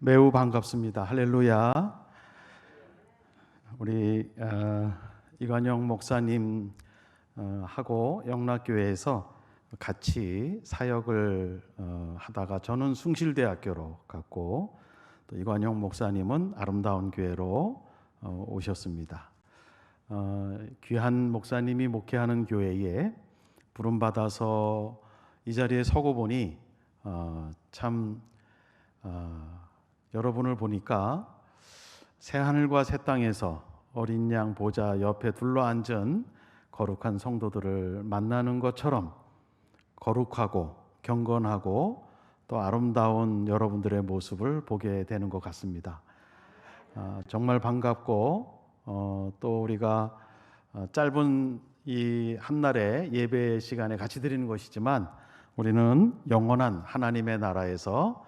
매우 반갑습니다. 할렐루야. 우리 이관영 목사님 하고 영락교회에서 같이 사역을 하다가 저는 숭실대학교로 갔고 또 이관영 목사님은 아름다운 교회로 오셨습니다. 귀한 목사님이 목회하는 교회에 부름받아서 이 자리에 서고 보니 참 여러분을 보니까 새하늘과 새 땅에서 어린 양 보좌 옆에 둘러앉은 거룩한 성도들을 만나는 것처럼 거룩하고 경건하고 또 아름다운 여러분들의 모습을 보게 되는 것 같습니다. 정말 반갑고 또 우리가 짧은 이 한날의 예배 시간에 같이 드리는 것이지만 우리는 영원한 하나님의 나라에서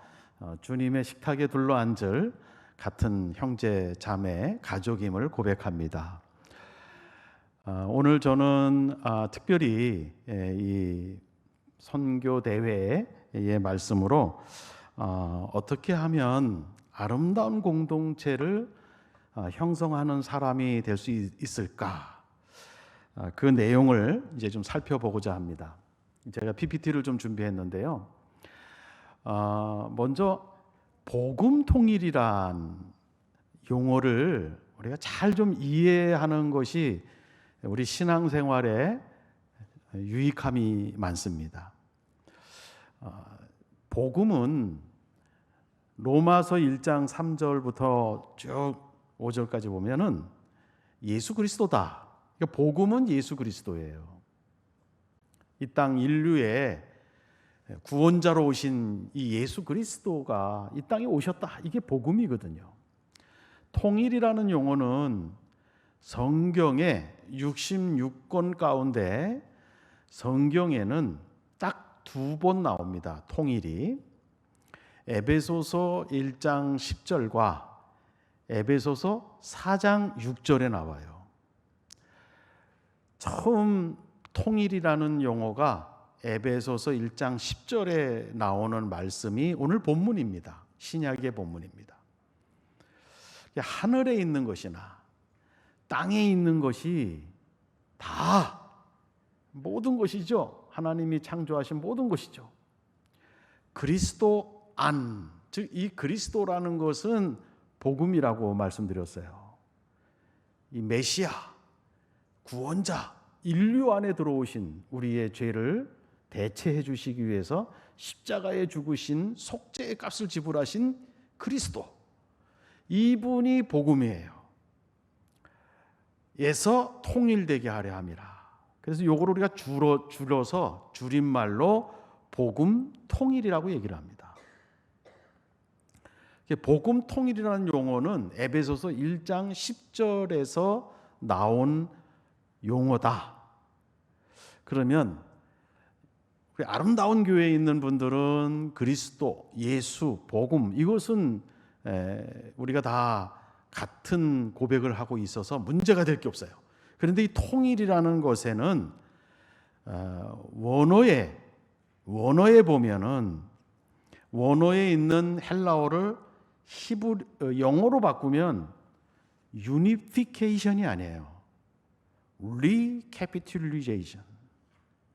주님의 식탁에 둘러앉을 같은 형제 자매 가족임을 고백합니다. 오늘 저는 특별히 이 선교 대회의 말씀으로 어떻게 하면 아름다운 공동체를 형성하는 사람이 될 수 있을까? 그 내용을 이제 좀 살펴보고자 합니다. 제가 PPT를 좀 준비했는데요. 먼저 복음 통일이란 용어를 우리가 잘 좀 이해하는 것이 우리 신앙생활에 유익함이 많습니다. 복음은 로마서 1장 3절부터 쭉 5절까지 보면은 예수 그리스도다. 그러니까 복음은 예수 그리스도예요. 이 땅 인류의 구원자로 오신 이 예수 그리스도가 이 땅에 오셨다. 이게 복음이거든요. 통일이라는 용어는 성경의 66권 가운데 성경에는 딱 2번 나옵니다. 통일이 에베소서 1장 10절과 에베소서 4장 6절에 나와요. 처음 통일이라는 용어가 에베소서 1장 10절에 나오는 말씀이 오늘 본문입니다. 신약의 본문입니다. 하늘에 있는 것이나 땅에 있는 것이 다 모든 것이죠. 하나님이 창조하신 모든 것이죠. 그리스도 안, 즉 이 그리스도라는 것은 복음이라고 말씀드렸어요. 이 메시아, 구원자, 인류 안에 들어오신 우리의 죄를 대체해 주시기 위해서 십자가에 죽으신 속죄의 값을 지불하신 그리스도, 이분이 복음이에요. 에서 통일되게 하려 함이라. 그래서 이걸 우리가 줄여서 줄임말로 복음 통일이라고 얘기를 합니다. 복음 통일이라는 용어는 에베소서 1장 10절에서 나온 용어다. 그러면 아름다운 교회에 있는 분들은 그리스도, 예수, 복음 이것은 우리가 다 같은 고백을 하고 있어서 문제가 될 게 없어요. 그런데 이 통일이라는 것에는 원어에 보면은 원어에 있는 헬라어를 영어로 바꾸면 유니피케이션이 아니에요.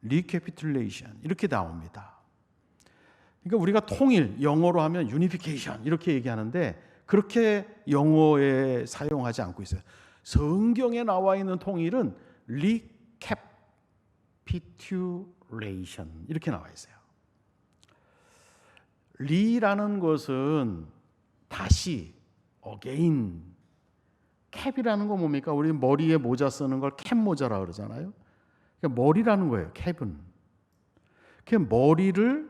리캐피툴레이션 이렇게 나옵니다. 그러니까 우리가 통일, 영어로 하면 유니피케이션 이렇게 얘기하는데 그렇게 영어에 사용하지 않고 있어요. 성경에 나와 있는 통일은 리캐피툴레이션 이렇게 나와 있어요. 리라는 것은 다시, again. 캡이라는 건 뭡니까? 우리 머리에 모자 쓰는 걸 캡 모자라 그러잖아요. 그러니까 머리라는 거예요. 캡은. 그 머리를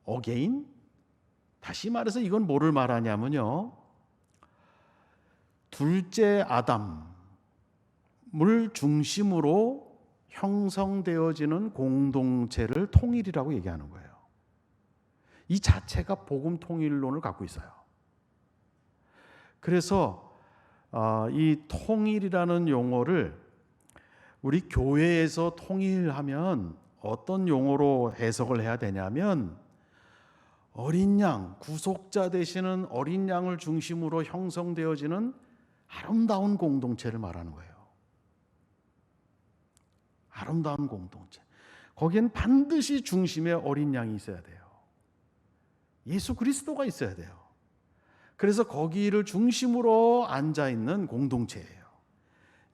again. 다시 말해서 이건 뭐를 말하냐면요. 둘째 아담을 중심으로 형성되어지는 공동체를 통일이라고 얘기하는 거예요. 이 자체가 복음 통일론을 갖고 있어요. 그래서 이 통일이라는 용어를 우리 교회에서 통일하면 어떤 용어로 해석을 해야 되냐면 어린 양, 구속자 되시는 어린 양을 중심으로 형성되어지는 아름다운 공동체를 말하는 거예요. 아름다운 공동체. 거기엔 반드시 중심에 어린 양이 있어야 돼요. 예수 그리스도가 있어야 돼요. 그래서 거기를 중심으로 앉아 있는 공동체예요.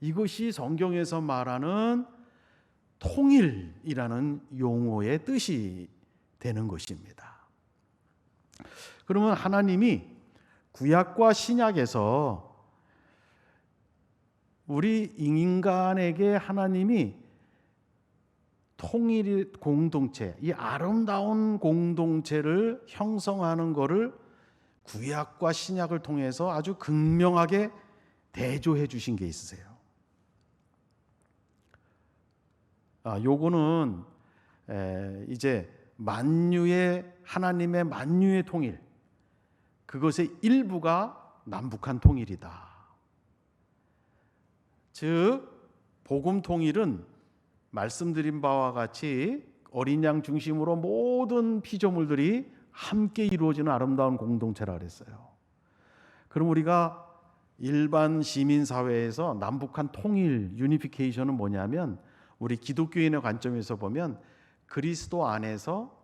이것이 성경에서 말하는 통일이라는 용어의 뜻이 되는 것입니다. 그러면 하나님이 구약과 신약에서 우리 인간에게 하나님이 통일 공동체, 이 아름다운 공동체를 형성하는 것을 구약과 신약을 통해서 아주 극명하게 대조해 주신 게 있으세요. 요거는 이제 하나님의 만유의 통일, 그것의 일부가 남북한 통일이다. 즉 복음 통일은 말씀드린 바와 같이 어린 양 중심으로 모든 피조물들이 함께 이루어지는 아름다운 공동체라 그랬어요. 그럼 우리가 일반 시민 사회에서 남북한 통일, 유니피케이션은 뭐냐면 우리 기독교인의 관점에서 보면 그리스도 안에서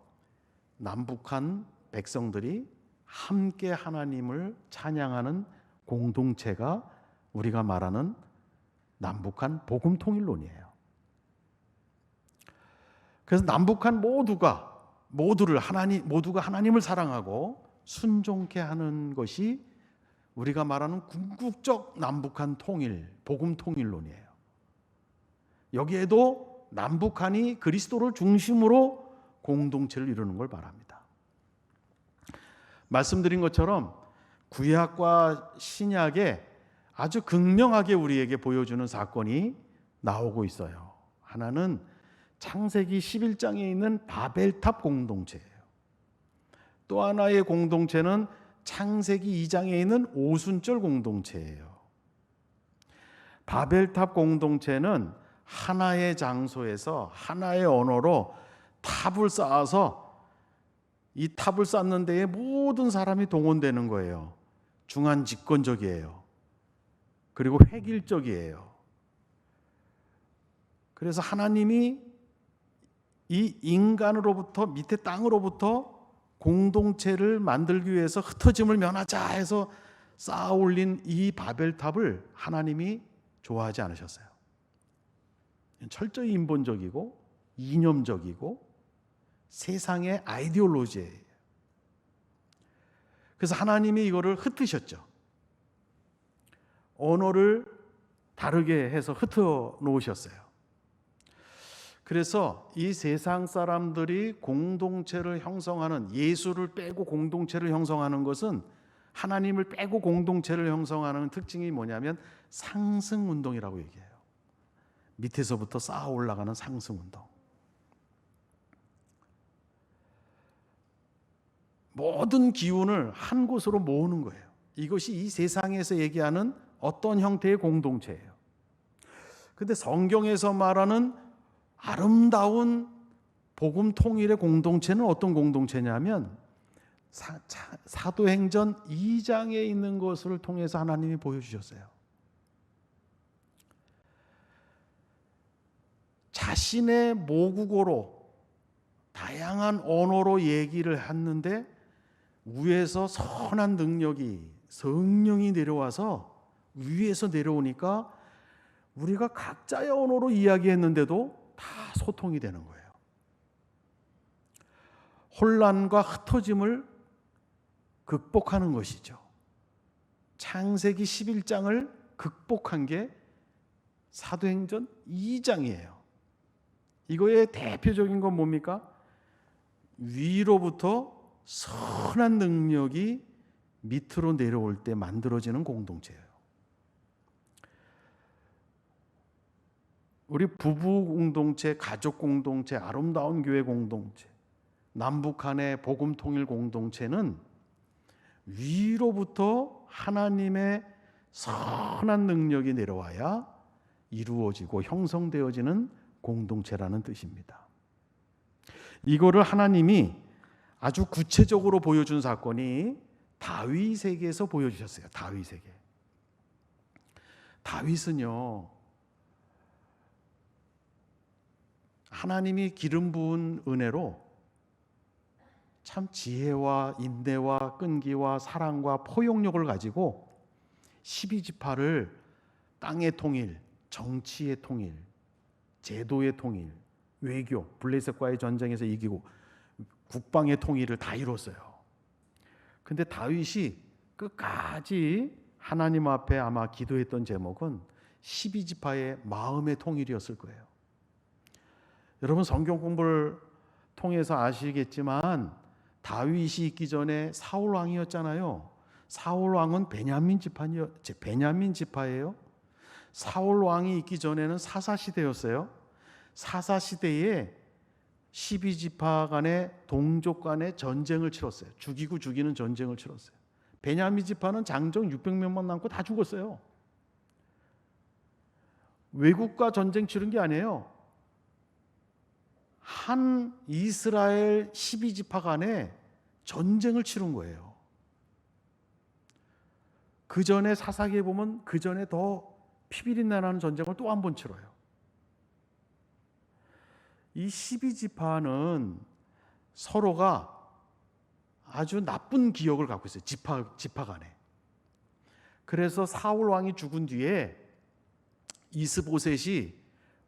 남북한 백성들이 함께 하나님을 찬양하는 공동체가 우리가 말하는 남북한 복음 통일론이에요. 그래서 남북한 모두가 하나님을 사랑하고 순종케 하는 것이 우리가 말하는 궁극적 남북한 통일, 복음 통일론이에요. 여기에도 남북한이 그리스도를 중심으로 공동체를 이루는 걸 말합니다. 말씀드린 것처럼 구약과 신약에 아주 극명하게 우리에게 보여주는 사건이 나오고 있어요. 하나는 창세기 11장에 있는 바벨탑 공동체예요. 또 하나의 공동체는 창세기 2장에 있는 오순절 공동체예요. 바벨탑 공동체는 하나의 장소에서 하나의 언어로 탑을 쌓아서 이 탑을 쌓는 데에 모든 사람이 동원되는 거예요. 중한 집권적이에요. 그리고 획일적이에요. 그래서 하나님이 이 인간으로부터 밑에 땅으로부터 공동체를 만들기 위해서 흩어짐을 면하자 해서 쌓아 올린 이 바벨탑을 하나님이 좋아하지 않으셨어요. 철저히 인본적이고 이념적이고 세상의 아이디올로지예요. 그래서 하나님이 이거를 흩으셨죠. 언어를 다르게 해서 흩어 놓으셨어요. 그래서 이 세상 사람들이 공동체를 형성하는, 예수를 빼고 공동체를 형성하는 것은, 하나님을 빼고 공동체를 형성하는 특징이 뭐냐면 상승운동이라고 얘기해요. 밑에서부터 쌓아 올라가는 상승운동. 모든 기운을 한 곳으로 모으는 거예요. 이것이 이 세상에서 얘기하는 어떤 형태의 공동체예요. 그런데 성경에서 말하는 아름다운 복음 통일의 공동체는 어떤 공동체냐면 사도행전 2장에 있는 것을 통해서 하나님이 보여주셨어요. 자신의 모국어로 다양한 언어로 얘기를 했는데 위에서 선한 능력이, 성령이 내려와서 위에서 내려오니까 우리가 각자의 언어로 이야기했는데도 다 소통이 되는 거예요. 혼란과 흩어짐을 극복하는 것이죠. 창세기 11장을 극복한 게 사도행전 2장이에요. 이거의 대표적인 건 뭡니까? 위로부터 선한 능력이 밑으로 내려올 때 만들어지는 공동체예요. 우리 부부 공동체, 가족 공동체, 아름다운 교회 공동체, 남북한의 복음 통일 공동체는 위로부터 하나님의 선한 능력이 내려와야 이루어지고 형성되어지는 공동체라는 뜻입니다. 이거를 하나님이 아주 구체적으로 보여준 사건이 다윗에게서 보여주셨어요. 다윗에게. 다윗은요, 하나님이 기름 부은 은혜로 참 지혜와 인내와 끈기와 사랑과 포용력을 가지고 12지파를 땅의 통일, 정치의 통일, 제도의 통일, 외교, 블레셋과의 전쟁에서 이기고 국방의 통일을 다 이뤘어요. 근데 다윗이 끝까지 하나님 앞에 아마 기도했던 제목은 12지파의 마음의 통일이었을 거예요. 여러분 성경 공부를 통해서 아시겠지만 다윗이 있기 전에 사울 왕이었잖아요. 사울 왕은 베냐민 지파예요. 사울 왕이 있기 전에는 사사 시대였어요. 사사 시대에 12지파 간의 동족 간의 전쟁을 치렀어요. 죽이고 죽이는 전쟁을 치렀어요. 베냐민 지파는 장정 600명만 남고 다 죽었어요. 외국과 전쟁 치른 게 아니에요. 한 이스라엘 12지파 간에 전쟁을 치른 거예요. 그 전에 사사기에 보면 그 전에 더 피비린내나는 전쟁을 또 한 번 치러요. 이 12지파는 서로가 아주 나쁜 기억을 갖고 있어요. 지파 간에. 그래서 사울 왕이 죽은 뒤에 이스보셋이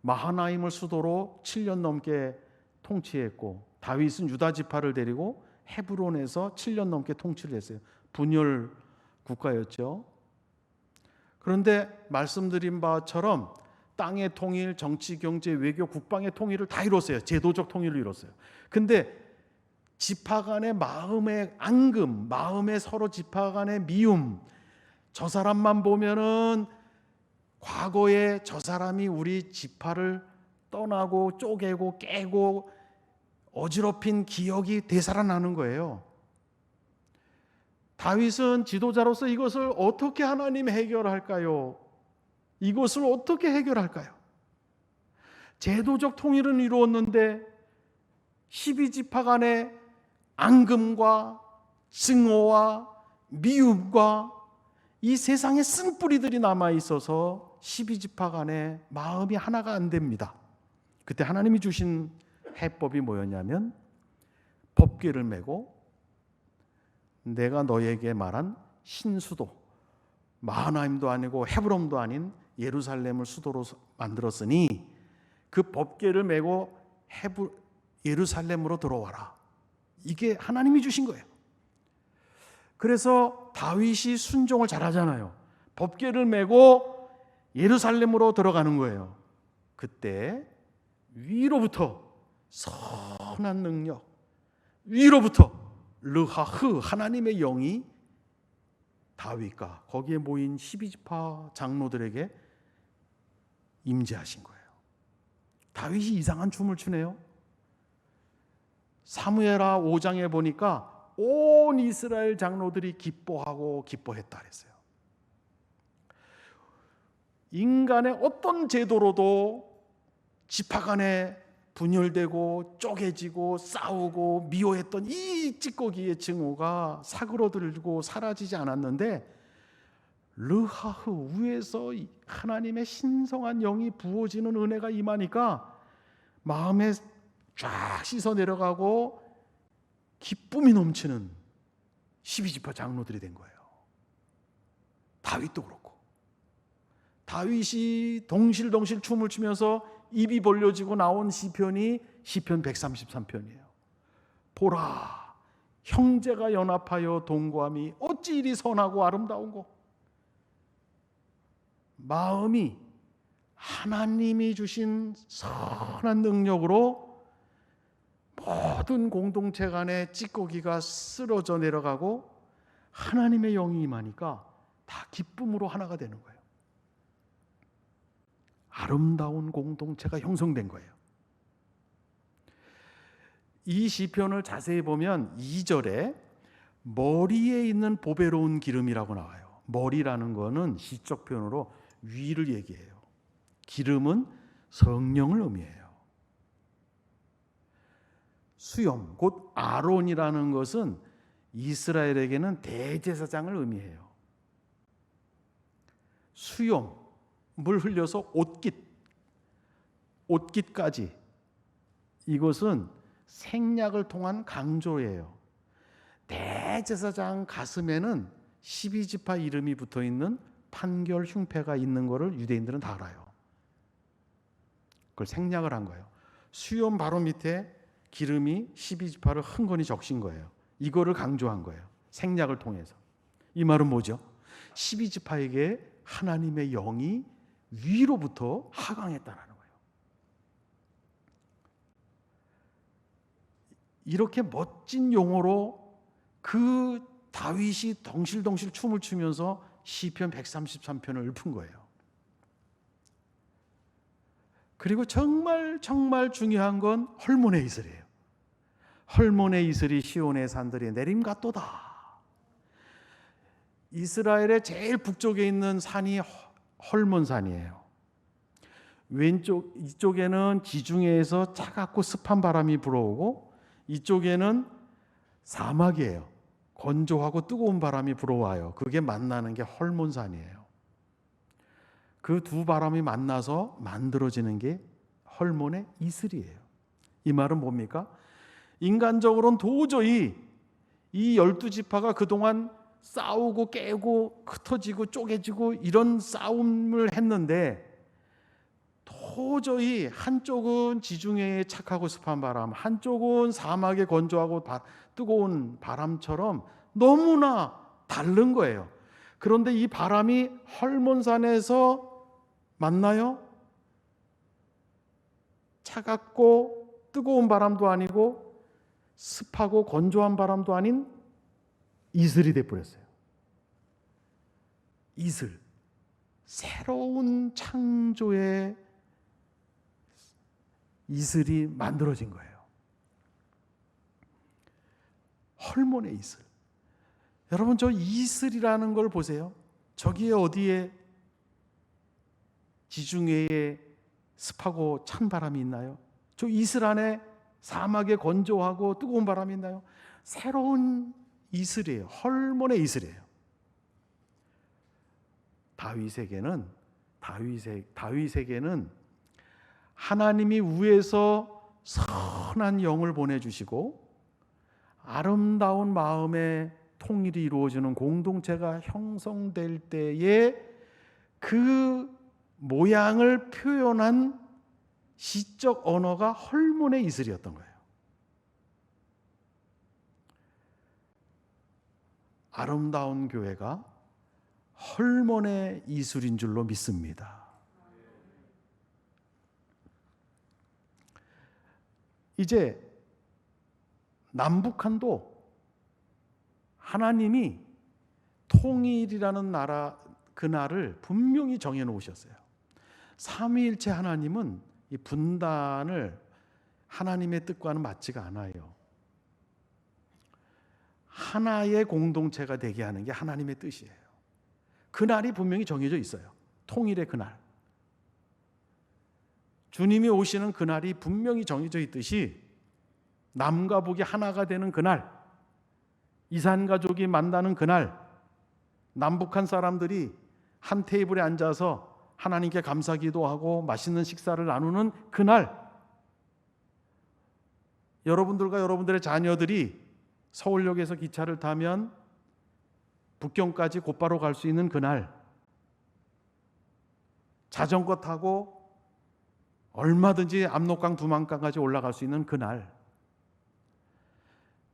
마하나임을 수도로 7년 넘게 통치했고 다윗은 유다 지파를 데리고 헤브론에서 7년 넘게 통치를 했어요. 분열 국가였죠. 그런데 말씀드린 바처럼 땅의 통일, 정치, 경제, 외교, 국방의 통일을 다 이뤘어요. 제도적 통일을 이뤘어요. 근데 지파 간의 마음의 앙금, 마음의 서로 지파 간의 미움, 저 사람만 보면은 과거에 저 사람이 우리 지파를 떠나고 쪼개고 깨고 어지럽힌 기억이 되살아나는 거예요. 다윗은 지도자로서 이것을 어떻게 하나님 해결할까요? 이것을 어떻게 해결할까요? 제도적 통일은 이루었는데 12지파 간의 앙금과 증오와 미움과 이 세상의 쓴뿌리들이 남아있어서 12지파 간의 마음이 하나가 안 됩니다. 그때 하나님이 주신 해법이 뭐였냐면 법궤를 메고 내가 너에게 말한 신수도, 마하나임도 아니고 헤브론도 아닌 예루살렘을 수도로 만들었으니 그 법궤를 메고 예루살렘으로 들어와라. 이게 하나님이 주신 거예요. 그래서 다윗이 순종을 잘하잖아요. 법궤를 메고 예루살렘으로 들어가는 거예요. 그때 위로부터 선한 능력, 위로부터 르하흐 하나님의 영이 다윗과 거기에 모인 12지파 장로들에게 임재하신 거예요. 다윗이 이상한 춤을 추네요. 사무엘하 5장에 보니까 온 이스라엘 장로들이 기뻐하고 기뻐했다 그랬어요. 인간의 어떤 제도로도 지파 간에 분열되고 쪼개지고 싸우고 미워했던 이 찌꺼기의 증오가 사그러들고 사라지지 않았는데 르하흐 위에서 하나님의 신성한 영이 부어지는 은혜가 임하니까 마음에 쫙 씻어 내려가고 기쁨이 넘치는 12지파 장로들이 된 거예요. 다윗도 그렇고 다윗이 덩실덩실 춤을 추면서 입이 벌려지고 나온 시편이 시편 133편이에요. 보라 형제가 연합하여 동거함이 어찌 이리 선하고 아름다운고. 마음이 하나님이 주신 선한 능력으로 모든 공동체 간의 찌꺼기가 쓰러져 내려가고 하나님의 영이 임하니까 다 기쁨으로 하나가 되는 거예요. 아름다운 공동체가 형성된 거예요. 이 시편을 자세히 보면 2절에 머리에 있는 보배로운 기름이라고 나와요. 머리라는 거는 시적 표현으로 위를 얘기해요. 기름은 성령을 의미해요. 수염, 곧 아론이라는 것은 이스라엘에게는 대제사장을 의미해요. 수염, 물 흘려서 옷깃까지, 이것은 생략을 통한 강조예요. 대제사장 가슴에는 12지파 이름이 붙어있는 판결 흉패가 있는 것을 유대인들은 다 알아요. 그걸 생략을 한 거예요. 수염 바로 밑에 기름이 12지파를 흥건히 적신 거예요. 이거를 강조한 거예요. 생략을 통해서. 이 말은 뭐죠? 12지파에게 하나님의 영이 위로부터 하강했다는 거예요. 이렇게 멋진 용어로 그 다윗이 덩실덩실 춤을 추면서 시편 133편을 읊은 거예요. 그리고 정말 중요한 건 헐몬의 이슬이에요. 헐몬의 이슬이 시온의 산들이 내림 같도다. 이스라엘의 제일 북쪽에 있는 산이 헐몬산이에요. 이쪽에는 지중해에서 차갑고 습한 바람이 불어오고, 이쪽에는 사막이에요. 건조하고 뜨거운 바람이 불어와요. 그게 만나는 게 헐몬산이에요. 그 두 바람이 만나서 만들어지는 게 헐몬의 이슬이에요. 이 말은 뭡니까? 인간적으로는 도저히 이 12지파가 그동안 싸우고 깨고 흩어지고 쪼개지고 이런 싸움을 했는데, 도저히 한쪽은 지중해의 착하고 습한 바람, 한쪽은 사막의 건조하고 뜨거운 바람처럼 너무나 다른 거예요. 그런데 이 바람이 헐몬산에서 만나요? 차갑고 뜨거운 바람도 아니고 습하고 건조한 바람도 아닌 이슬이 돼버렸어요. 이슬, 새로운 창조의 이슬이 만들어진 거예요. 헐몬의 이슬. 여러분, 저 이슬이라는 걸 보세요. 저기에 어디에 지중해에 습하고 찬 바람이 있나요? 저 이슬 안에 사막에 건조하고 뜨거운 바람이 있나요? 새로운 이슬이에요. 헐몬의 이슬이에요. 다윗에게는 하나님이 위에서 선한 영을 보내주시고 아름다운 마음의 통일이 이루어지는 공동체가 형성될 때에 그 모양을 표현한 시적 언어가 헐몬의 이슬이었던 거예요. 아름다운 교회가 헐몬의 이슬인 줄로 믿습니다. 이제 남북한도 하나님이 통일이라는 나라, 그날을 분명히 정해 놓으셨어요. 삼위일체 하나님은 이 분단을 하나님의 뜻과는 맞지가 않아요. 하나의 공동체가 되게 하는 게 하나님의 뜻이에요. 그날이 분명히 정해져 있어요. 통일의 그날. 주님이 오시는 그날이 분명히 정해져 있듯이 남과 북이 하나가 되는 그날, 이산가족이 만나는 그날, 남북한 사람들이 한 테이블에 앉아서 하나님께 감사기도하고 맛있는 식사를 나누는 그날, 여러분들과 여러분들의 자녀들이 서울역에서 기차를 타면 북경까지 곧바로 갈 수 있는 그날, 자전거 타고 얼마든지 압록강 두만강까지 올라갈 수 있는 그날,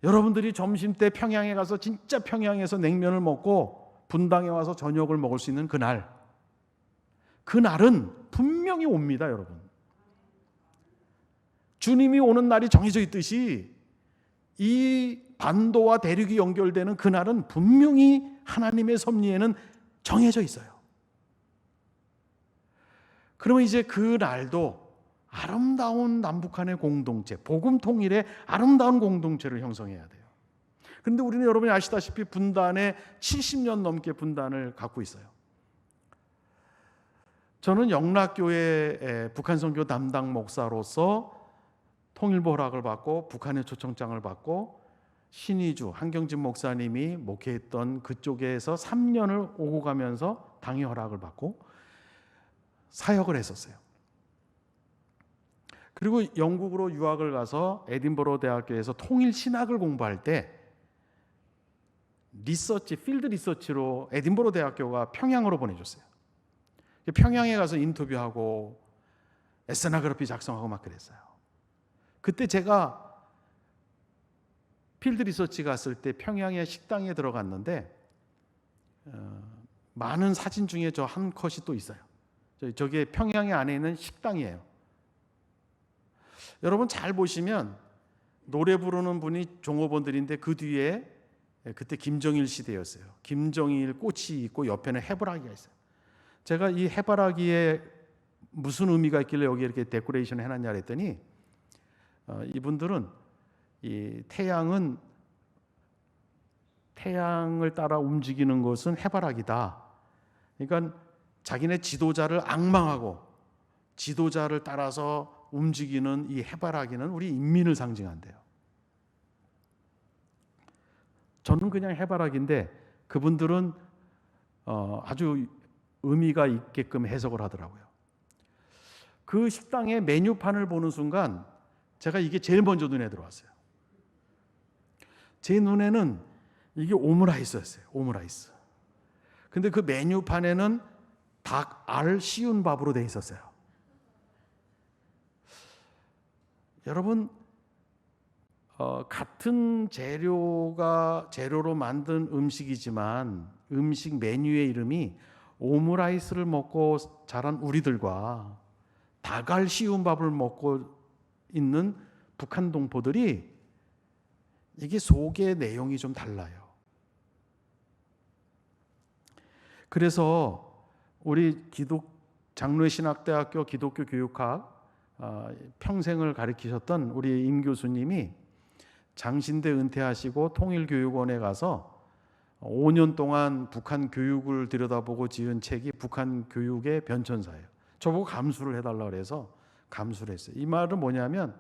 여러분들이 점심때 평양에 가서 진짜 평양에서 냉면을 먹고 분당에 와서 저녁을 먹을 수 있는 그날, 그날은 분명히 옵니다. 여러분, 주님이 오는 날이 정해져 있듯이 이 반도와 대륙이 연결되는 그날은 분명히 하나님의 섭리에는 정해져 있어요. 그러면 이제 그 날도 아름다운 남북한의 공동체, 복음 통일의 아름다운 공동체를 형성해야 돼요. 그런데 우리는 여러분이 아시다시피 분단에 70년 넘게 분단을 갖고 있어요. 저는 영락교회 북한 선교 담당 목사로서 통일부 허락을 받고 북한의 초청장을 받고 신의주 한경진 목사님이 목회했던 그쪽에서 3년을 오고 가면서 당의 허락을 받고 사역을 했었어요. 그리고 영국으로 유학을 가서 에딘버러 대학교에서 통일 신학을 공부할 때 필드 리서치로 에딘버러 대학교가 평양으로 보내줬어요. 평양에 가서 인터뷰하고 에스나그래피 작성하고 막 그랬어요. 그때 제가 필드 리서치 갔을 때 평양의 식당에 들어갔는데 많은 사진 중에 저 한 컷이 또 있어요. 저게 평양의 안에 있는 식당이에요. 여러분 잘 보시면 노래 부르는 분이 종업원들인데 그 뒤에 그때 김정일 시대였어요. 김정일 꽃이 있고 옆에는 해바라기가 있어요. 제가 이 해바라기에 무슨 의미가 있길래 여기 이렇게 데코레이션 해놨냐 그랬더니 이분들은 이 태양을 따라 움직이는 것은 해바라기다. 그러니까 자기네 지도자를 앙망하고 지도자를 따라서 움직이는 이 해바라기는 우리 인민을 상징한대요. 저는 그냥 해바라기인데 그분들은 아주 의미가 있게끔 해석을 하더라고요. 그 식당의 메뉴판을 보는 순간 제가 이게 제일 먼저 눈에 들어왔어요. 제 눈에는 이게 오므라이스였어요. 오므라이스. 근데 그 메뉴판에는 닭알 씌운 밥으로 돼 있었어요. 여러분 같은 재료로 만든 음식이지만 음식 메뉴의 이름이 오므라이스를 먹고 자란 우리들과 닭알 씌운 밥을 먹고 있는 북한 동포들이 이게 속의 내용이 좀 달라요. 그래서 우리 장로의 신학대학교 기독교 교육학 평생을 가르치셨던 우리 임 교수님이 장신대 은퇴하시고 통일교육원에 가서 5년 동안 북한 교육을 들여다보고 지은 책이 북한 교육의 변천사예요. 저보고 감수를 해달라 그래서 감수를 했어요. 이 말은 뭐냐면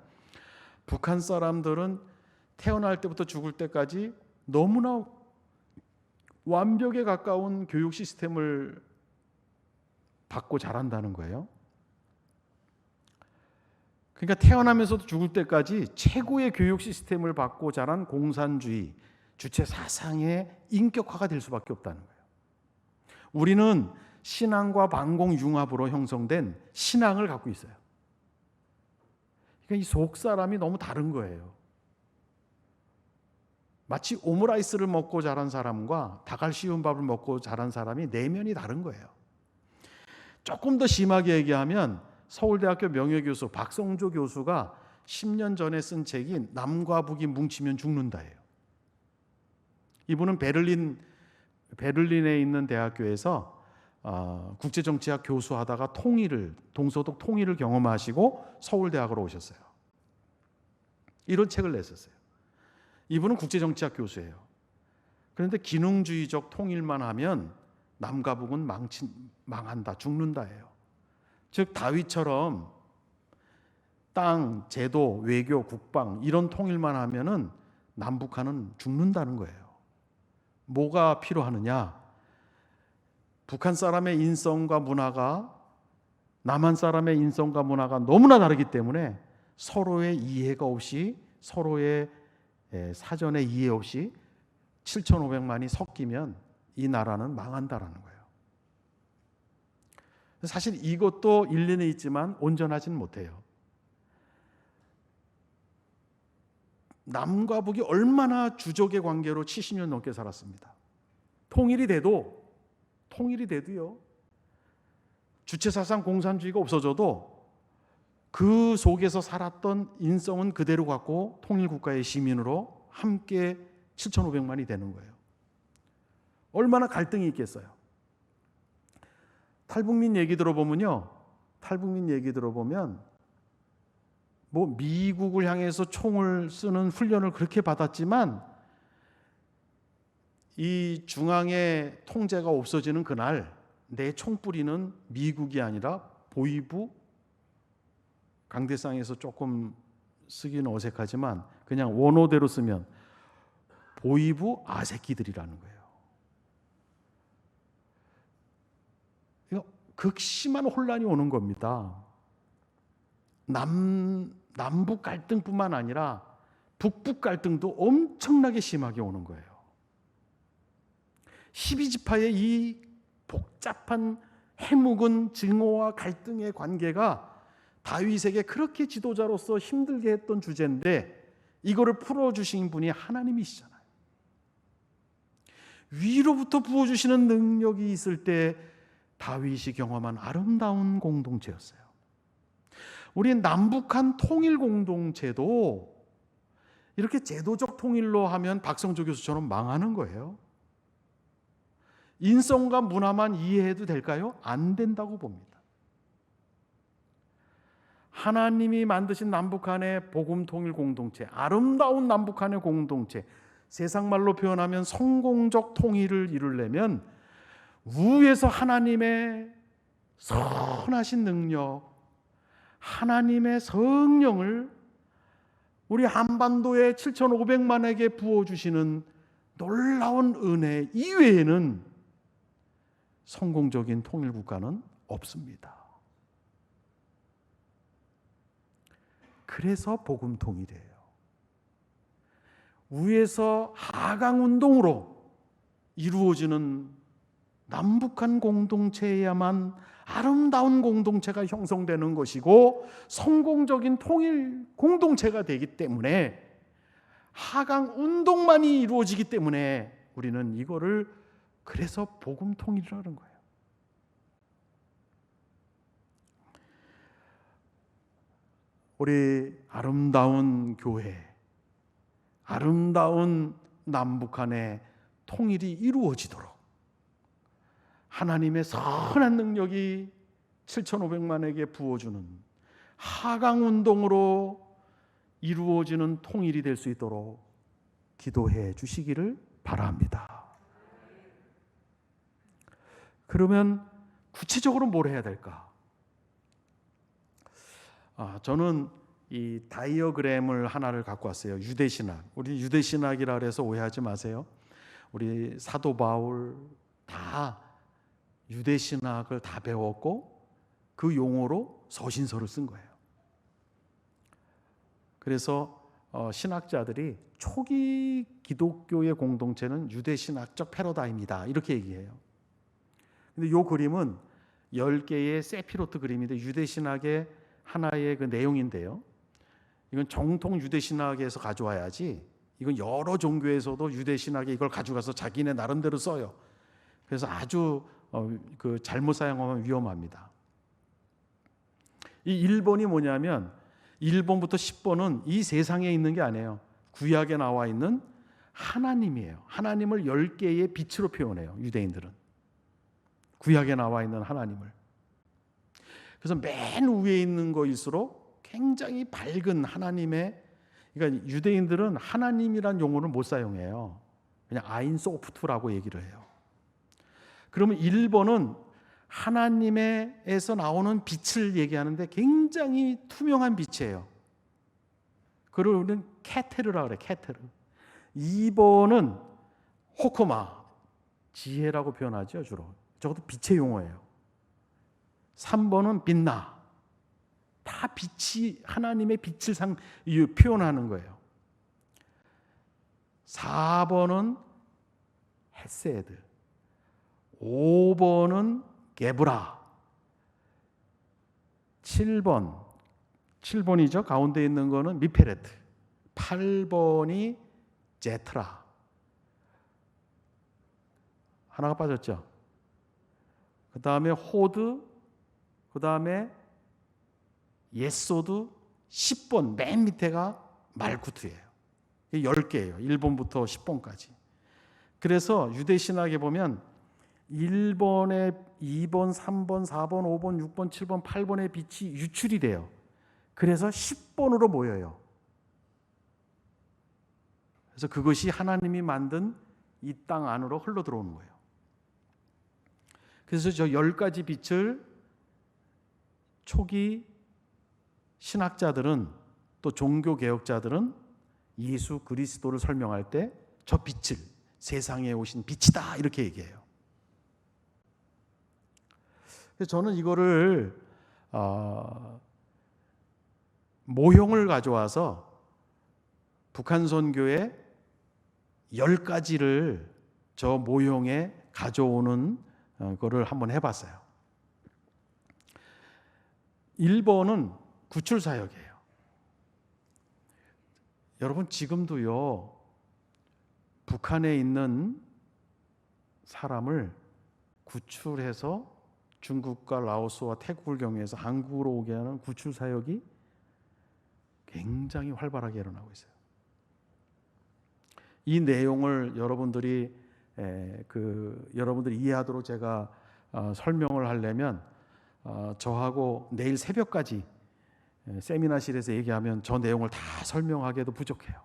북한 사람들은 태어날 때부터 죽을 때까지 너무나 완벽에 가까운 교육 시스템을 받고 자란다는 거예요. 그러니까 태어나면서도 죽을 때까지 최고의 교육 시스템을 받고 자란 공산주의, 주체 사상의 인격화가 될 수밖에 없다는 거예요. 우리는 신앙과 반공 융합으로 형성된 신앙을 갖고 있어요. 그러니까 이 속 사람이 너무 다른 거예요. 마치 오므라이스를 먹고 자란 사람과 닭알 씌운 밥을 먹고 자란 사람이 내면이 다른 거예요. 조금 더 심하게 얘기하면 서울대학교 명예교수 박성조 교수가 10년 전에 쓴 책이 남과 북이 뭉치면 죽는다예요. 이분은 베를린에 있는 대학교에서 국제정치학 교수하다가 동서독 통일을 경험하시고 서울대학으로 오셨어요. 이런 책을 냈었어요. 이분은 국제정치학 교수예요. 그런데 기능주의적 통일만 하면 남과 북은 망한다, 죽는다예요. 즉 다윗처럼 땅, 제도, 외교, 국방 이런 통일만 하면은 남북한은 죽는다는 거예요. 뭐가 필요하느냐? 북한 사람의 인성과 문화가 남한 사람의 인성과 문화가 너무나 다르기 때문에 서로의 이해가 없이 서로의 사전의 이해 없이 7,500만이 섞이면 이 나라는 망한다라는 거예요. 사실 이것도 일리는 있지만 온전하지는 못해요. 남과 북이 얼마나 주적의 관계로 70년 넘게 살았습니다. 통일이 돼도요. 주체사상 공산주의가 없어져도 그 속에서 살았던 인성은 그대로 갖고 통일국가의 시민으로 함께 7,500만이 되는 거예요. 얼마나 갈등이 있겠어요. 탈북민 얘기 들어보면 뭐 미국을 향해서 총을 쓰는 훈련을 그렇게 받았지만 이 중앙의 통제가 없어지는 그날 내 총뿌리는 미국이 아니라 보이부 강대상에서 조금 쓰기는 어색하지만 그냥 원어대로 쓰면 보이부 아새끼들이라는 거예요. 이거 극심한 혼란이 오는 겁니다. 남북 갈등뿐만 아니라 북북 갈등도 엄청나게 심하게 오는 거예요. 12지파의 이 복잡한 해묵은 증오와 갈등의 관계가 다윗에게 그렇게 지도자로서 힘들게 했던 주제인데 이거를 풀어주신 분이 하나님이시잖아요. 위로부터 부어주시는 능력이 있을 때 다윗이 경험한 아름다운 공동체였어요. 우리 남북한 통일 공동체도 이렇게 제도적 통일로 하면 박성조 교수처럼 망하는 거예요. 인성과 문화만 이해해도 될까요? 안 된다고 봅니다. 하나님이 만드신 남북한의 복음 통일 공동체, 아름다운 남북한의 공동체, 세상 말로 표현하면 성공적 통일을 이루려면 위에서 하나님의 선하신 능력, 하나님의 성령을 우리 한반도의 7,500만에게 부어주시는 놀라운 은혜 이외에는 성공적인 통일 국가는 없습니다. 그래서 복음 통일이에요. 위에서 하강 운동으로 이루어지는 남북한 공동체에야만 아름다운 공동체가 형성되는 것이고 성공적인 통일 공동체가 되기 때문에 하강 운동만이 이루어지기 때문에 우리는 이거를 그래서 복음 통일이라는 거예요. 우리 아름다운 교회, 아름다운 남북한의 통일이 이루어지도록 하나님의 선한 능력이 7,500만에게 부어주는 하강운동으로 이루어지는 통일이 될 수 있도록 기도해 주시기를 바랍니다. 그러면 구체적으로 뭘 해야 될까? 저는 이 다이어그램을 하나를 갖고 왔어요. 유대신학. 우리 유대신학이라 해서 오해하지 마세요. 우리 사도 바울 다 유대신학을 다 배웠고 그 용어로 서신서를 쓴 거예요. 그래서 신학자들이 초기 기독교의 공동체는 유대신학적 패러다임이다 이렇게 얘기해요. 근데 이 그림은 10개의 세피로트 그림인데 유대신학의 하나의 그 내용인데요. 이건 정통 유대신학에서 가져와야지 이건 여러 종교에서도 유대신학에 이걸 가져가서 자기네 나름대로 써요. 그래서 아주 그 잘못 사용하면 위험합니다. 이 1번이 뭐냐면 1번부터 10번은 이 세상에 있는 게 아니에요. 구약에 나와 있는 하나님이에요. 하나님을 10개의 빛으로 표현해요. 유대인들은 구약에 나와 있는 하나님을. 그래서 맨 위에 있는 거일수록 굉장히 밝은 하나님의, 그러니까 유대인들은 하나님이란 용어를 못 사용해요. 그냥 아인소프트라고 얘기를 해요. 그러면 1번은 하나님에서 나오는 빛을 얘기하는데 굉장히 투명한 빛이에요. 그걸 우리는 케테르라고 그래요. 케테르. 2번은 호코마, 지혜라고 표현하죠. 주로 저것도 빛의 용어예요. 3번은 빛나, 다 빛이 하나님의 빛을 표현하는 거예요. 4번은 헤세드, 5번은 게브라, 7번이죠. 가운데 있는 거는 미페레트, 8번이 제트라. 하나가 빠졌죠. 그 다음에 호드, 그 다음에 예소드, 10번 맨 밑에가 말쿠트예요. 10개예요. 1번부터 10번까지. 그래서 유대신학에 보면 1번에 2번, 3번, 4번, 5번, 6번, 7번, 8번의 빛이 유출이 돼요. 그래서 10번으로 모여요. 그래서 그것이 하나님이 만든 이 땅 안으로 흘러 들어오는 거예요. 그래서 저 10가지 빛을 초기 신학자들은, 또 종교 개혁자들은 예수 그리스도를 설명할 때 저 빛을 세상에 오신 빛이다 이렇게 얘기해요. 그래서 저는 이거를 모형을 가져와서 북한 선교의 10가지를 저 모형에 가져오는 거를 한번 해봤어요. 1번은 구출사역이에요. 여러분 지금도요, 북한에 있는 사람을 구출해서 중국과 라오스와 태국을 경유해서 한국으로 오게 하는 구출사역이 굉장히 활발하게 일어나고 있어요. 이 내용을 여러분들이 여러분들이 이해하도록 제가 설명을 하려면 저하고 내일 새벽까지 세미나실에서 얘기하면 저 내용을 다 설명하기에도 부족해요.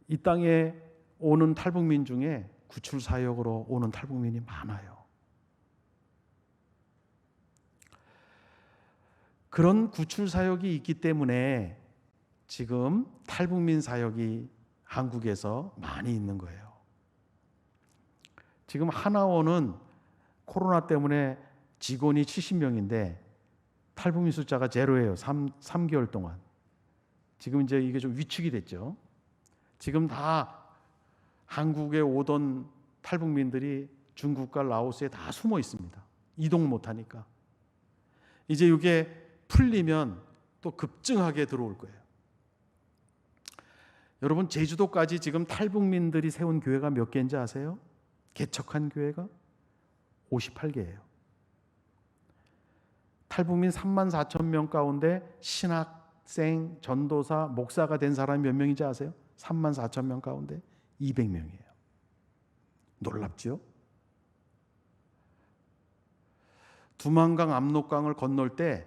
이 땅에 오는 탈북민 중에 구출 사역으로 오는 탈북민이 많아요. 그런 구출 사역이 있기 때문에 지금 탈북민 사역이 한국에서 많이 있는 거예요. 지금 하나원은 코로나 때문에 직원이 70명인데 탈북민 숫자가 제로예요. 3개월 동안. 지금 이제 이게 좀 위축이 됐죠. 지금 다 한국에 오던 탈북민들이 중국과 라오스에 다 숨어 있습니다. 이동 못 하니까. 이제 이게 풀리면 또 급증하게 들어올 거예요. 여러분 제주도까지 지금 탈북민들이 세운 교회가 몇 개인지 아세요? 개척한 교회가 58개예요. 탈북민 34,000명 가운데 신학생, 전도사, 목사가 된 사람이 몇 명인지 아세요? 34,000명 가운데 200명이에요. 놀랍죠? 두만강 압록강을 건널 때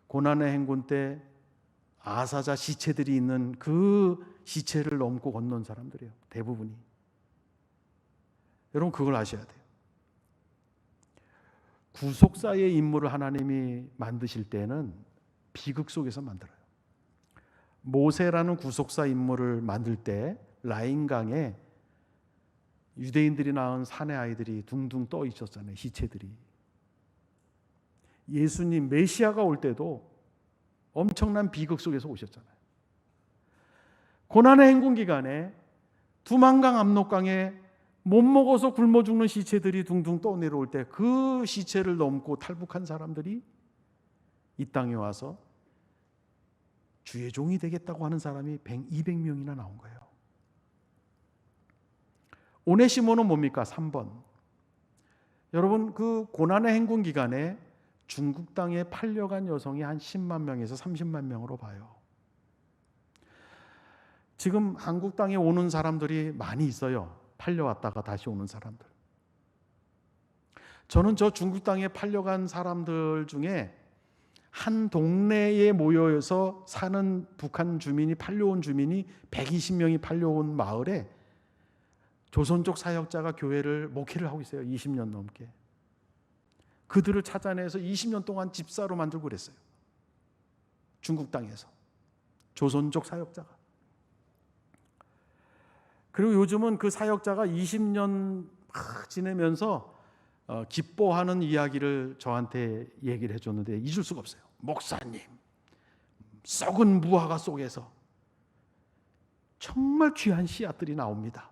고난의 행군 때 아사자 시체들이 있는 그 시체를 넘고 건넌 사람들이에요. 대부분이. 여러분 그걸 아셔야 돼요. 구속사의 인물을 하나님이 만드실 때는 비극 속에서 만들어요. 모세라는 구속사 인물을 만들 때 라인강에 유대인들이 낳은 사내 아이들이 둥둥 떠 있었잖아요. 시체들이. 예수님 메시아가 올 때도 엄청난 비극 속에서 오셨잖아요. 고난의 행군 기간에 두만강 압록강에 못 먹어서 굶어 죽는 시체들이 둥둥 떠내려올 때 그 시체를 넘고 탈북한 사람들이 이 땅에 와서 주의 종이 되겠다고 하는 사람이 200명이나 나온 거예요. 오네시모는 뭡니까? 3번. 여러분 그 고난의 행군 기간에 중국 땅에 팔려간 여성이 한 10만 명에서 30만 명으로 봐요. 지금 한국 땅에 오는 사람들이 많이 있어요. 팔려왔다가 다시 오는 사람들. 저는 저 중국 땅에 팔려간 사람들 중에 한 동네에 모여서 사는 북한 주민이 팔려온 주민이 120명이 팔려온 마을에 조선족 사역자가 교회를 목회를 하고 있어요. 20년 넘게. 그들을 찾아내서 20년 동안 집사로 만들고 그랬어요. 중국 땅에서. 조선족 사역자가. 그리고 요즘은 그 사역자가 20년 지내면서 기뻐하는 이야기를 저한테 얘기를 해줬는데 잊을 수가 없어요. 목사님, 썩은 무화과 속에서 정말 귀한 씨앗들이 나옵니다.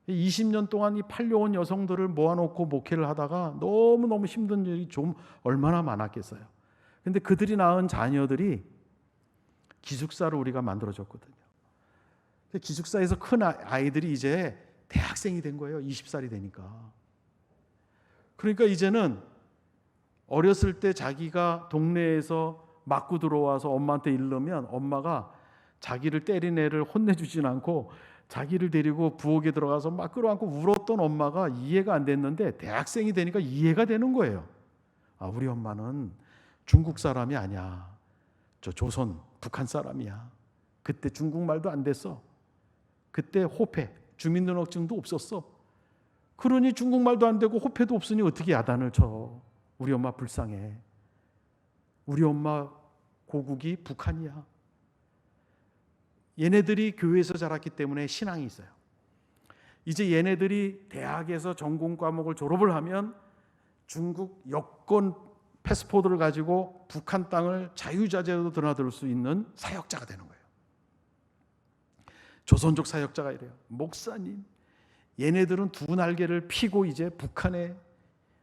20년 동안 이 팔려온 여성들을 모아놓고 목회를 하다가 너무너무 힘든 일이 좀 얼마나 많았겠어요. 근데 그들이 낳은 자녀들이 기숙사를 우리가 만들어줬거든요. 기숙사에서 큰 아이들이 이제 대학생이 된 거예요. 20살이 되니까. 그러니까 이제는 어렸을 때 자기가 동네에서 맞고 들어와서 엄마한테 이르면 엄마가 자기를 때린 애를 혼내주진 않고 자기를 데리고 부엌에 들어가서 막 끌어안고 울었던 엄마가 이해가 안 됐는데 대학생이 되니까 이해가 되는 거예요. 아, 우리 엄마는 중국 사람이 아니야. 저 조선, 북한 사람이야. 그때 중국말도 안 됐어. 그때 호패, 주민등록증도 없었어. 그러니 중국말도 안 되고 호패도 없으니 어떻게 야단을 쳐. 우리 엄마 불쌍해. 우리 엄마 고국이 북한이야. 얘네들이 교회에서 자랐기 때문에 신앙이 있어요. 이제 얘네들이 대학에서 전공 과목을 졸업을 하면 중국 여권 패스포드를 가지고 북한 땅을 자유자재로 드나들 수 있는 사역자가 되는 거예요. 조선족 사역자가 이래요. 목사님, 얘네들은 두 날개를 피고 이제 북한의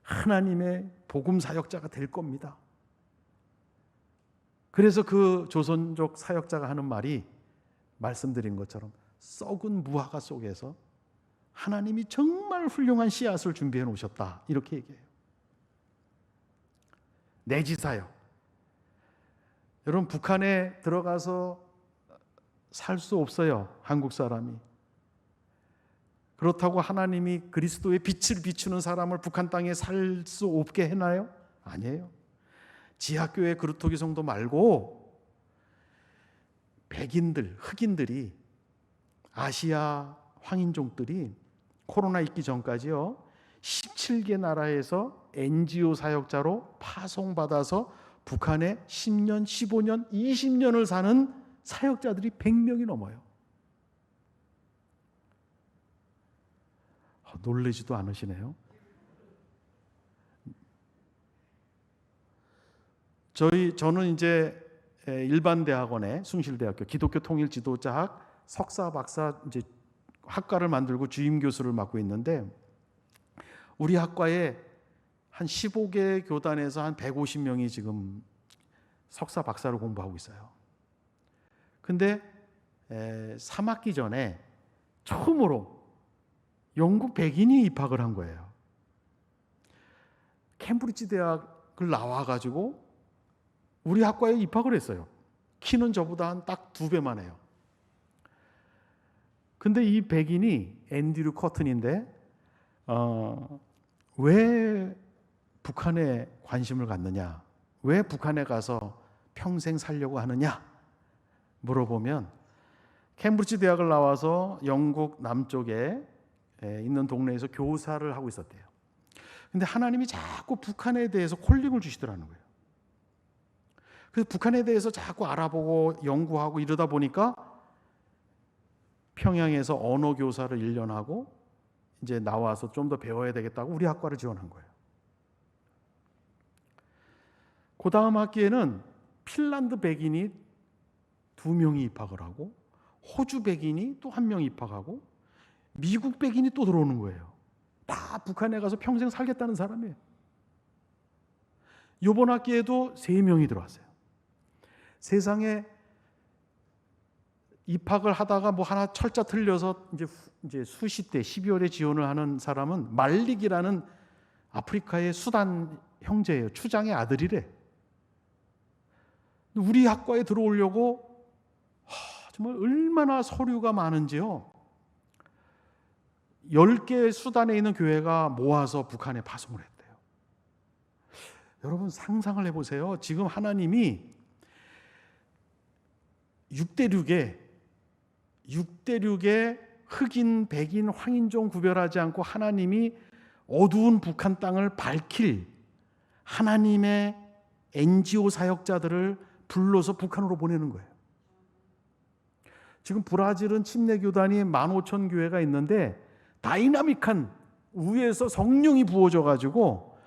하나님의 복음 사역자가 될 겁니다. 그래서 그 조선족 사역자가 하는 말이 말씀드린 것처럼 썩은 무화과 속에서 하나님이 정말 훌륭한 씨앗을 준비해 놓으셨다, 이렇게 얘기해요. 내지사역. 여러분, 북한에 들어가서 살 수 없어요, 한국 사람이. 그렇다고 하나님이 그리스도의 빛을 비추는 사람을 북한 땅에 살 수 없게 해나요? 아니에요. 지하교회 그루터기 성도 말고 백인들, 흑인들이, 아시아 황인종들이 코로나 있기 전까지요, 17개 나라에서 NGO 사역자로 파송받아서 북한에 10년, 15년, 20년을 사는 사역자들이 100명이 넘어요. 놀라지도 않으시네요. 저는 이제 일반 대학원에, 숭실대학교 기독교 통일 지도자학 석사, 박사 이제 학과를 만들고 주임 교수를 맡고 있는데, 우리 학과에 한 15개 교단에서 한 150명이 지금 석사, 박사를 공부하고 있어요. 근데 3학기 전에 처음으로 영국 백인이 입학을 한 거예요. 캠브리지 대학을 나와가지고 우리 학과에 입학을 했어요. 키는 저보다 한 딱 2배만 해요. 근데 이 백인이 앤드류 커튼인데 왜 북한에 관심을 갖느냐, 왜 북한에 가서 평생 살려고 하느냐 물어보면, 캠브리지 대학을 나와서 영국 남쪽에 있는 동네에서 교사를 하고 있었대요. 근데 하나님이 자꾸 북한에 대해서 콜링을 주시더라는 거예요. 그래서 북한에 대해서 자꾸 알아보고 연구하고 이러다 보니까 평양에서 언어 교사를 1년 하고 이제 나와서 좀 더 배워야 되겠다고 우리 학과를 지원한 거예요. 그 다음 학기에는 핀란드 백인이 2명이 입학을 하고, 호주 백인이 또 1명 입학하고, 미국 백인이 또 들어오는 거예요. 다 북한에 가서 평생 살겠다는 사람이에요. 이번 학기에도 3명이 들어왔어요. 세상에 입학을 하다가 뭐 하나 철자 틀려서 이제 수시 때 12월에 지원을 하는 사람은 말릭이라는 아프리카의 수단 형제예요. 추장의 아들이래. 우리 학과에 들어오려고 정말 얼마나 서류가 많은지요. 10개 수단에 있는 교회가 모아서 북한에 파송을 했대요. 여러분 상상을 해보세요. 지금 하나님이 6대륙에 흑인, 백인, 황인종 구별하지 않고 하나님이 어두운 북한 땅을 밝힐 하나님의 NGO 사역자들을 불러서 북한으로 보내는 거예요. 지금 브라질은 침례교단이 15,000교회가 있는데 다이나믹한, 위에서 성령이 부어져 가지고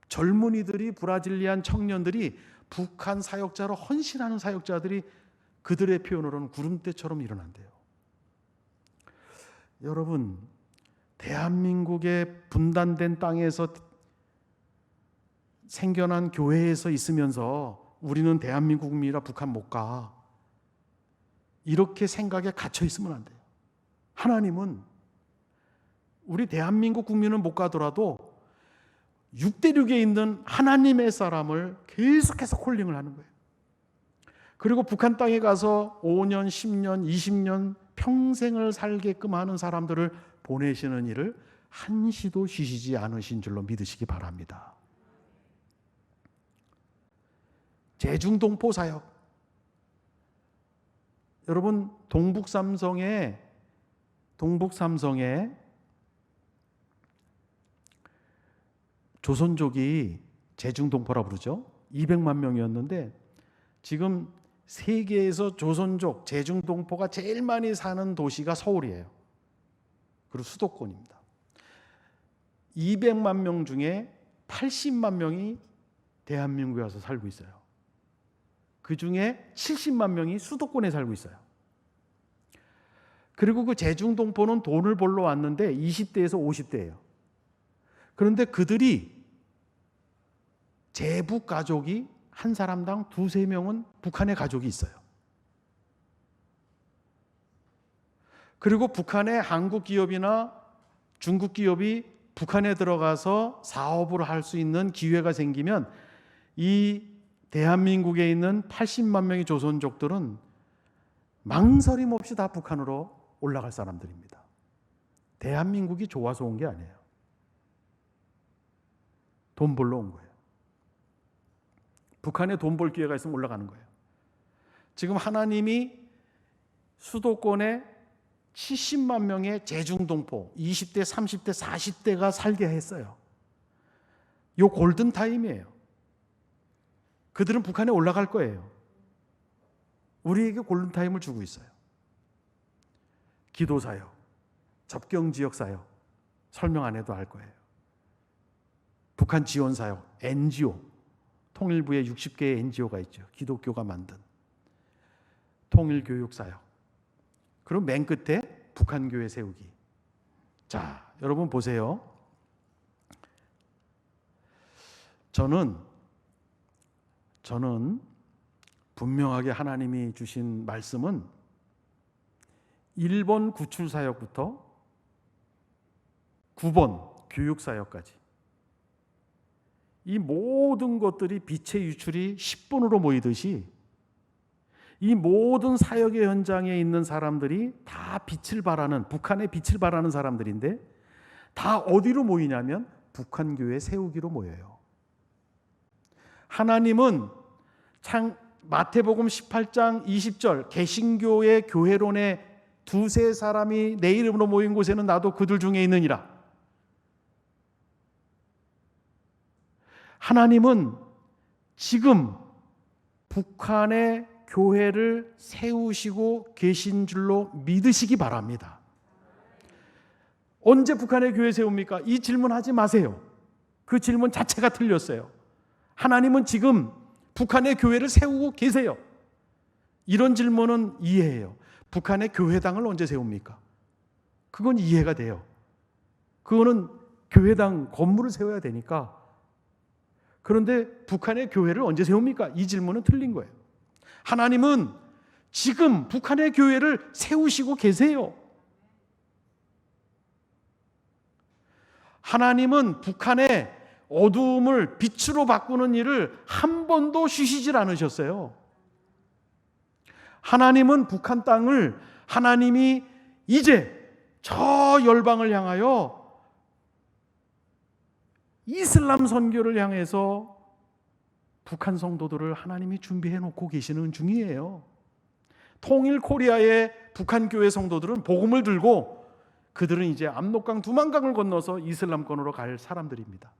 젊은이들이, 브라질리안 청년들이 북한 사역자로 헌신하는 사역자들이 그들의 표현으로는 구름대처럼 일어난대요. 여러분, 대한민국의 분단된 땅에서 생겨난 교회에서 있으면서 우리는 대한민국 국민이라 북한 못 가, 이렇게 생각에 갇혀 있으면 안 돼요. 하나님은 우리 대한민국 국민은 못 가더라도 6대륙에 있는 하나님의 사람을 계속해서 콜링을 하는 거예요. 그리고 북한 땅에 가서 5년, 10년, 20년 평생을 살게끔 하는 사람들을 보내시는 일을 한시도 쉬시지 않으신 줄로 믿으시기 바랍니다. 제중동포 사역. 여러분, 동북삼성에 조선족이 제중동포라 부르죠. 200만 명이었는데 지금 세계에서 조선족, 제중동포가 제일 많이 사는 도시가 서울이에요. 그리고 수도권입니다. 200만 명 중에 80만 명이 대한민국에 와서 살고 있어요. 그 중에 70만 명이 수도권에 살고 있어요. 그리고 그 제중동포는 돈을 벌러 왔는데 20대에서 50대예요. 그런데 그들이 제북 가족이 한 사람당 2-3명은 북한의 가족이 있어요. 그리고 북한의 한국 기업이나 중국 기업이 북한에 들어가서 사업을 할 수 있는 기회가 생기면 이 대한민국에 있는 80만 명의 조선족들은 망설임 없이 다 북한으로 올라갈 사람들입니다. 대한민국이 좋아서 온 게 아니에요. 돈 벌러 온 거예요. 북한에 돈 벌 기회가 있으면 올라가는 거예요. 지금 하나님이 수도권에 70만 명의 제중동포 20대, 30대, 40대가 살게 했어요. 요 골든타임이에요. 그들은 북한에 올라갈 거예요. 우리에게 골든타임을 주고 있어요. 기도사역, 접경지역사역 설명 안 해도 알 거예요. 북한 지원사역, NGO, 통일부에 60개의 NGO가 있죠. 기독교가 만든 통일교육사역. 그리고 맨 끝에 북한교회 세우기. 자, 여러분 보세요. 저는 분명하게 하나님이 주신 말씀은 1번 구출사역부터 9번 교육사역까지 이 모든 것들이 빛의 유출이 10번으로 모이듯이 이 모든 사역의 현장에 있는 사람들이 다 빛을 발하는, 북한의 빛을 발하는 사람들인데 다 어디로 모이냐면 북한교회 세우기로 모여요. 하나님은 마태복음 18장 20절 개신교의 교회론에 2-3 내 이름으로 모인 곳에는 나도 그들 중에 있느니라. 하나님은 지금 북한의 교회를 세우시고 계신 줄로 믿으시기 바랍니다. 언제 북한의 교회 세웁니까? 이 질문하지 마세요. 그 질문 자체가 틀렸어요. 하나님은 지금 북한의 교회를 세우고 계세요. 이런 질문은 이해해요. 북한의 교회당을 언제 세웁니까? 그건 이해가 돼요. 그거는 교회당 건물을 세워야 되니까. 그런데 북한의 교회를 언제 세웁니까? 이 질문은 틀린 거예요. 하나님은 지금 북한의 교회를 세우시고 계세요. 하나님은 북한의 어두움을 빛으로 바꾸는 일을 한 번도 쉬시질 않으셨어요. 하나님은 북한 땅을 하나님이 이제 저 열방을 향하여 이슬람 선교를 향해서 북한 성도들을 하나님이 준비해 놓고 계시는 중이에요. 통일 코리아의 북한 교회 성도들은 복음을 들고 그들은 이제 압록강 두만강을 건너서 이슬람권으로 갈 사람들입니다.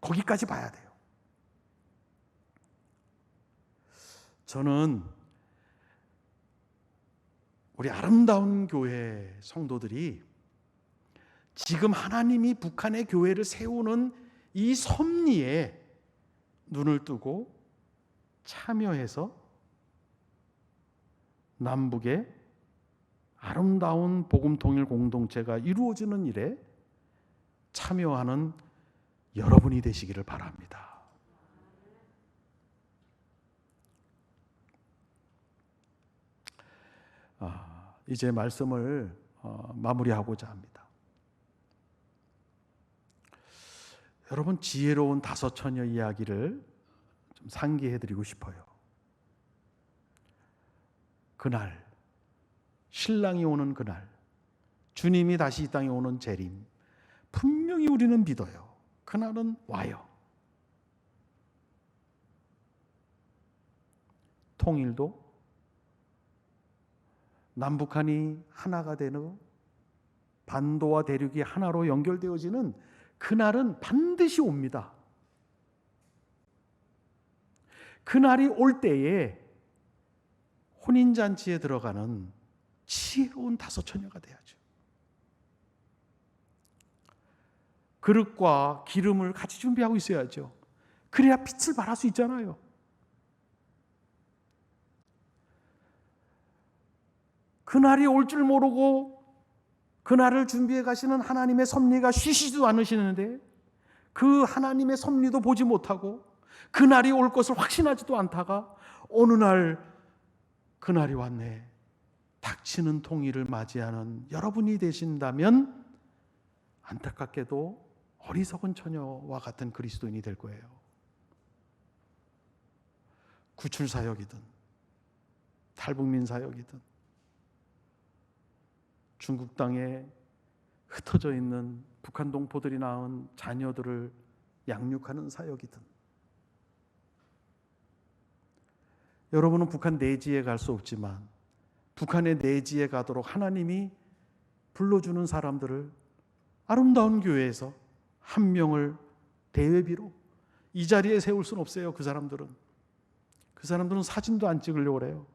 거기까지 봐야 돼요. 저는 우리 아름다운 교회 성도들이 지금 하나님이 북한의 교회를 세우는 이 섭리에 눈을 뜨고 참여해서 남북의 아름다운 복음통일 공동체가 이루어지는 일에 참여하는 여러분이 되시기를 바랍니다. 이제 말씀을 마무리하고자 합니다. 여러분, 지혜로운 5 처녀 이야기를 좀 상기해드리고 싶어요. 그날, 신랑이 오는 그날, 주님이 다시 이 땅에 오는 재림, 분명히 우리는 믿어요. 그날은 와요. 통일도 남북한이 하나가 되는, 반도와 대륙이 하나로 연결되어지는 그날은 반드시 옵니다. 그날이 올 때에 혼인잔치에 들어가는 지혜로운 다섯 처녀가 돼야죠. 그릇과 기름을 같이 준비하고 있어야죠. 그래야 빛을 발할 수 있잖아요. 그날이 올 줄 모르고 그날을 준비해 가시는 하나님의 섭리가 쉬시지도 않으시는데 그 하나님의 섭리도 보지 못하고 그날이 올 것을 확신하지도 않다가 어느 날 그날이 왔네. 닥치는 통일을 맞이하는 여러분이 되신다면 안타깝게도 어리석은 처녀와 같은 그리스도인이 될 거예요. 구출 사역이든 탈북민 사역이든 중국 땅에 흩어져 있는 북한 동포들이 낳은 자녀들을 양육하는 사역이든 여러분은 북한 내지에 갈 수 없지만 북한의 내지에 가도록 하나님이 불러주는 사람들을 아름다운 교회에서 한 명을 대회비로 이 자리에 세울 수는 없어요. 그 사람들은 사진도 안 찍으려고 그래요.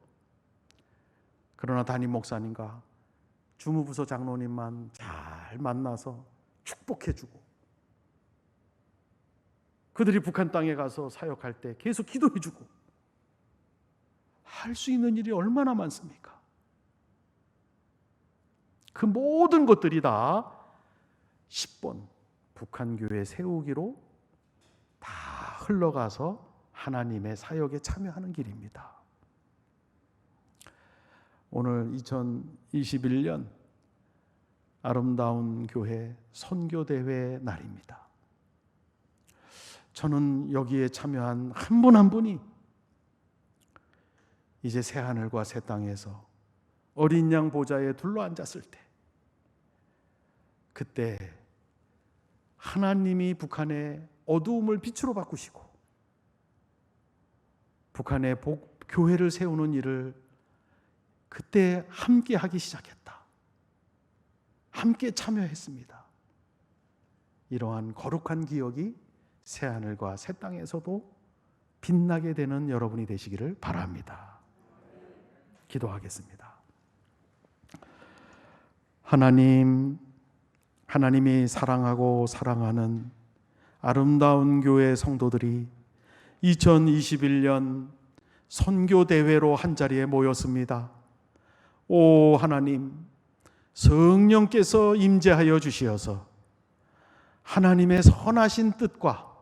그러나 담임 목사님과 주무부서 장로님만 잘 만나서 축복해주고 그들이 북한 땅에 가서 사역할 때 계속 기도해주고 할 수 있는 일이 얼마나 많습니까? 그 모든 것들이 다 10번 북한 교회 세우기로 다 흘러가서 하나님의 사역에 참여하는 길입니다. 오늘 2021년 아름다운 교회 선교대회 날입니다. 저는 여기에 참여한 한 분 한 분이 이제 새하늘과 새 땅에서 어린 양 보좌에 둘러앉았을 때 그때 하나님이 북한의 어두움을 빛으로 바꾸시고 북한의 교회를 세우는 일을 그때 함께 하기 시작했다. 함께 참여했습니다. 이러한 거룩한 기억이 새하늘과 새 땅에서도 빛나게 되는 여러분이 되시기를 바랍니다. 기도하겠습니다. 하나님이 사랑하고 사랑하는 아름다운 교회 성도들이 2021년 선교대회로 한자리에 모였습니다. 오 하나님, 성령께서 임재하여 주시어서 하나님의 선하신 뜻과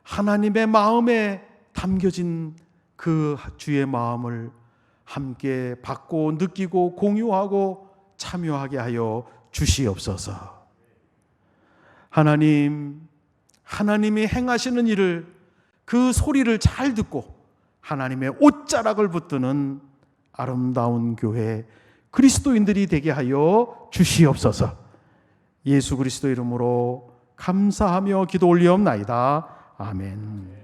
하나님의 마음에 담겨진 그 주의 마음을 함께 받고 느끼고 공유하고 참여하게 하여 주시옵소서. 하나님이 행하시는 일을 그 소리를 잘 듣고 하나님의 옷자락을 붙드는 아름다운 교회 그리스도인들이 되게 하여 주시옵소서. 예수 그리스도 이름으로 감사하며 기도 올리옵나이다. 아멘.